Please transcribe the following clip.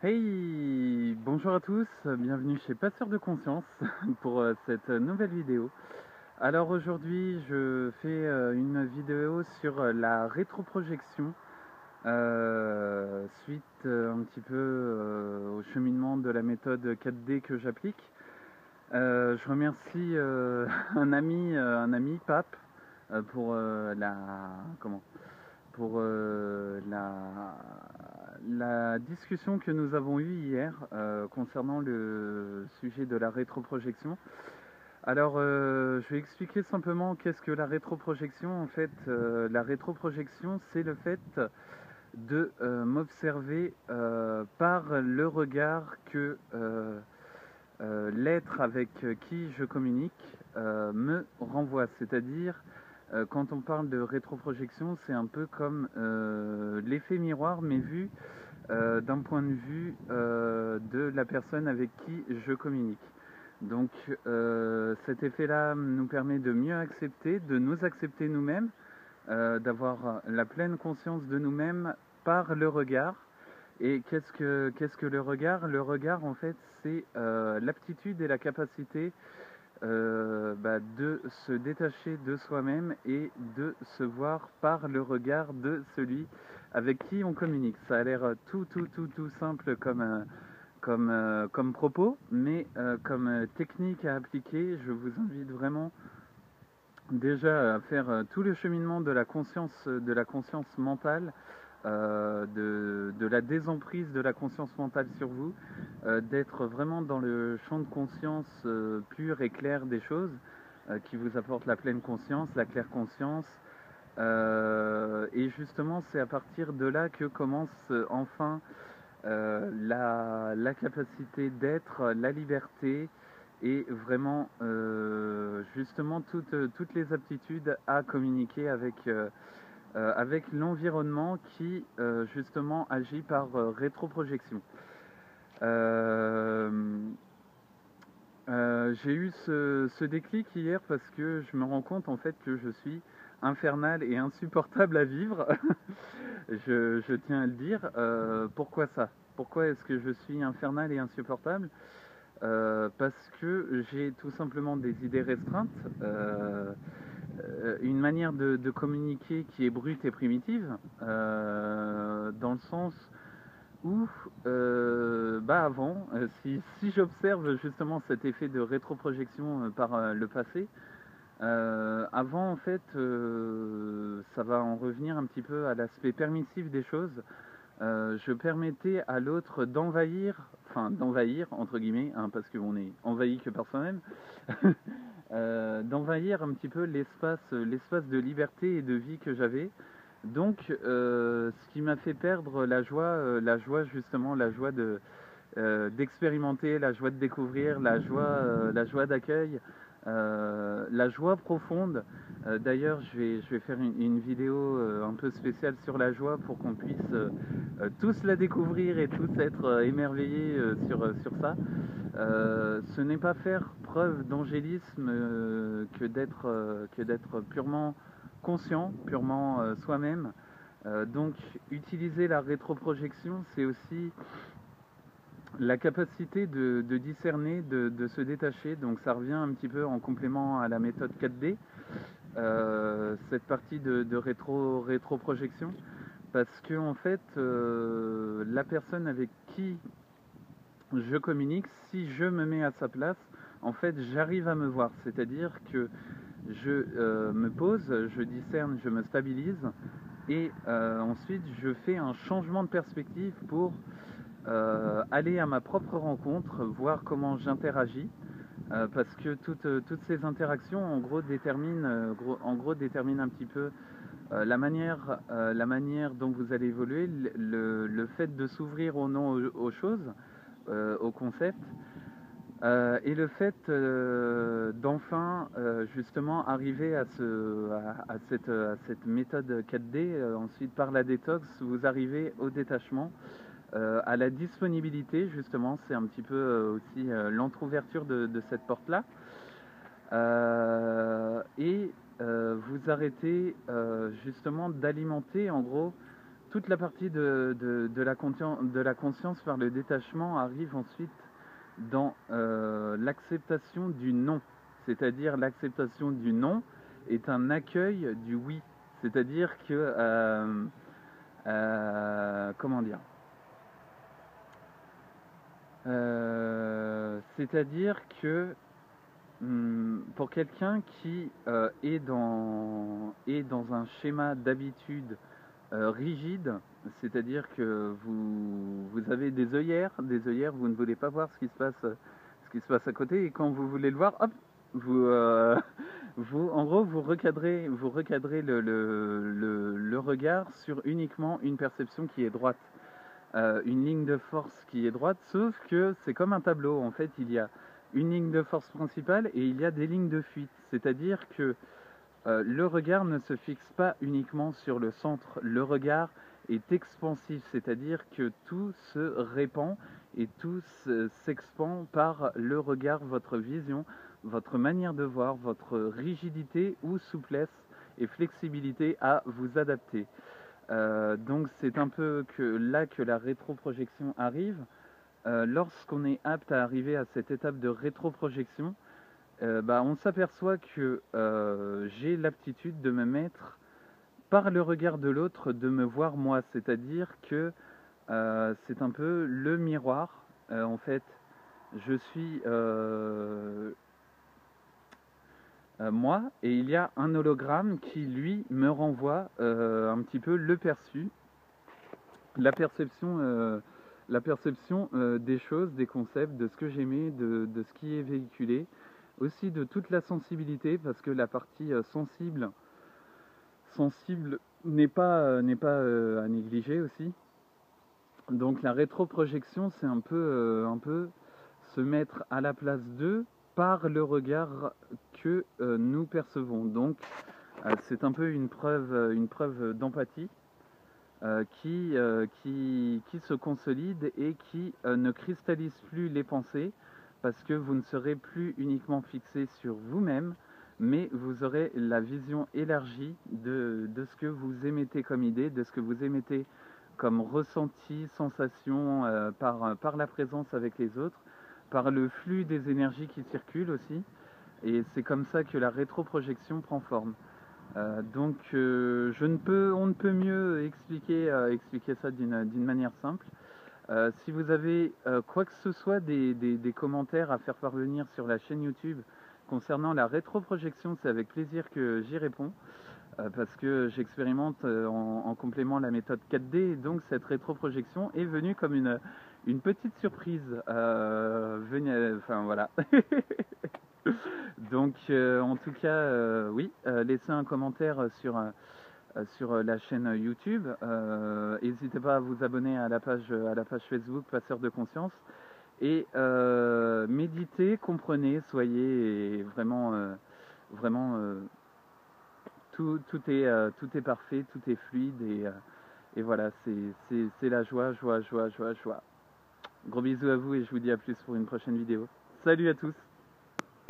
Hey, bonjour à tous, bienvenue chez Passeur de Conscience pour cette nouvelle vidéo. Alors aujourd'hui je fais une vidéo sur la rétroprojection suite un petit peu au cheminement de la méthode 4D que j'applique. Je remercie un ami Pape pour la discussion que nous avons eue hier concernant le sujet de la rétroprojection. Alors, je vais expliquer simplement qu'est-ce que la rétroprojection. En fait, la rétroprojection, c'est le fait de m'observer par le regard que l'être avec qui je communique me renvoie. C'est-à-dire, quand on parle de rétroprojection, c'est un peu comme l'effet miroir, mais vu d'un point de vue de la personne avec qui je communique. Donc cet effet-là nous permet de mieux accepter, de nous accepter nous-mêmes, d'avoir la pleine conscience de nous-mêmes par le regard. Et qu'est-ce que le regard? Le regard, en fait, c'est l'aptitude et la capacité de se détacher de soi-même et de se voir par le regard de celui avec qui on communique. Ça a l'air tout simple comme propos, mais comme technique à appliquer, je vous invite vraiment déjà à faire tout le cheminement de la conscience mentale, de la désemprise de la conscience mentale sur vous, d'être vraiment dans le champ de conscience pur et clair des choses, qui vous apporte la pleine conscience, la claire conscience. Et justement, c'est à partir de là que commence enfin la capacité d'être, la liberté et vraiment justement toutes les aptitudes à communiquer avec l'environnement qui justement agit par rétroprojection. J'ai eu ce déclic hier parce que je me rends compte en fait que je suis infernal et insupportable à vivre. Je tiens à le dire. Pourquoi ça? Pourquoi est-ce que je suis infernal et insupportable? Parce que j'ai tout simplement des idées restreintes, une manière de communiquer qui est brute et primitive, dans le sens où avant, si j'observe justement cet effet de rétroprojection par le passé, avant en fait, ça va en revenir un petit peu à l'aspect permissif des choses. Je permettais à l'autre d'envahir entre guillemets, hein, parce qu'on est envahi que par soi-même, d'envahir un petit peu l'espace de liberté et de vie que j'avais. Donc, ce qui m'a fait perdre la joie justement, la joie d'expérimenter, la joie de découvrir, la joie d'accueil, la joie profonde. D'ailleurs, je vais faire une vidéo un peu spéciale sur la joie pour qu'on puisse tous la découvrir et tous être émerveillés sur ça. Ce n'est pas faire preuve d'angélisme que d'être purement conscient, purement soi-même. Donc, utiliser la rétroprojection, c'est aussi la capacité de discerner, de se détacher. Donc ça revient un petit peu en complément à la méthode 4D, cette partie de rétroprojection, parce que en fait, la personne avec qui je communique, si je me mets à sa place, en fait j'arrive à me voir, c'est-à-dire que je me pose, je discerne, je me stabilise, et ensuite je fais un changement de perspective pour aller à ma propre rencontre, voir comment j'interagis, parce que toutes ces interactions en gros déterminent un petit peu la manière dont vous allez évoluer, le fait de s'ouvrir ou non aux choses, aux concepts, et le fait d'enfin justement arriver à cette méthode 4D, ensuite par la détox, vous arrivez au détachement, à la disponibilité, justement, c'est un petit peu aussi l'entrouverte de cette porte-là. Et vous arrêtez justement d'alimenter, en gros, toute la partie de la conscience par le détachement arrive ensuite dans l'acceptation du non. C'est-à-dire l'acceptation du non est un accueil du oui. C'est-à-dire que, comment dire, c'est-à-dire que pour quelqu'un qui est dans un schéma d'habitude rigide, c'est-à-dire que vous avez des œillères, vous ne voulez pas voir ce qui se passe à côté, et quand vous voulez le voir, hop, vous, en gros, vous recadrez le regard sur uniquement une perception qui est droite, une ligne de force qui est droite, sauf que c'est comme un tableau, en fait, il y a une ligne de force principale et il y a des lignes de fuite, c'est-à-dire que le regard ne se fixe pas uniquement sur le centre, le regard est expansif, c'est-à-dire que tout se répand et tout s'expand par le regard, votre vision, votre manière de voir, votre rigidité ou souplesse et flexibilité à vous adapter. Donc c'est un peu que là que la rétroprojection arrive. Lorsqu'on est apte à arriver à cette étape de rétroprojection, on s'aperçoit que j'ai l'aptitude de me mettre par le regard de l'autre, de me voir moi. C'est-à-dire que c'est un peu le miroir. En fait, je suis moi, et il y a un hologramme qui, lui, me renvoie un petit peu le perçu, la perception, des choses, des concepts, de ce que j'aimais, de ce qui est véhiculé, aussi de toute la sensibilité, parce que la partie sensible n'est pas à négliger aussi. Donc la rétroprojection, c'est un peu se mettre à la place d'eux par le regard que nous percevons. Donc c'est un peu une preuve d'empathie qui se consolide et qui ne cristallise plus les pensées, parce que vous ne serez plus uniquement fixé sur vous-même, mais vous aurez la vision élargie de ce que vous émettez comme idée, de ce que vous émettez comme ressenti, sensation par la présence avec les autres, par le flux des énergies qui circulent aussi. Et c'est comme ça que la rétroprojection prend forme. Donc on ne peut mieux expliquer ça d'une manière simple. Si vous avez quoi que ce soit, des commentaires à faire parvenir sur la chaîne YouTube concernant la rétroprojection, c'est avec plaisir que j'y réponds, parce que j'expérimente en complément la méthode 4D, et donc cette rétroprojection est venue comme une petite surprise. Enfin voilà. Donc en tout cas, oui, laissez un commentaire sur la chaîne YouTube. N'hésitez pas à vous abonner à la page Facebook Passeur de Conscience. Et méditez, comprenez, soyez, et vraiment, vraiment, tout est parfait, tout est fluide, et voilà, c'est la joie, joie, joie, joie, joie. Gros bisous à vous, et je vous dis à plus pour une prochaine vidéo. Salut à tous!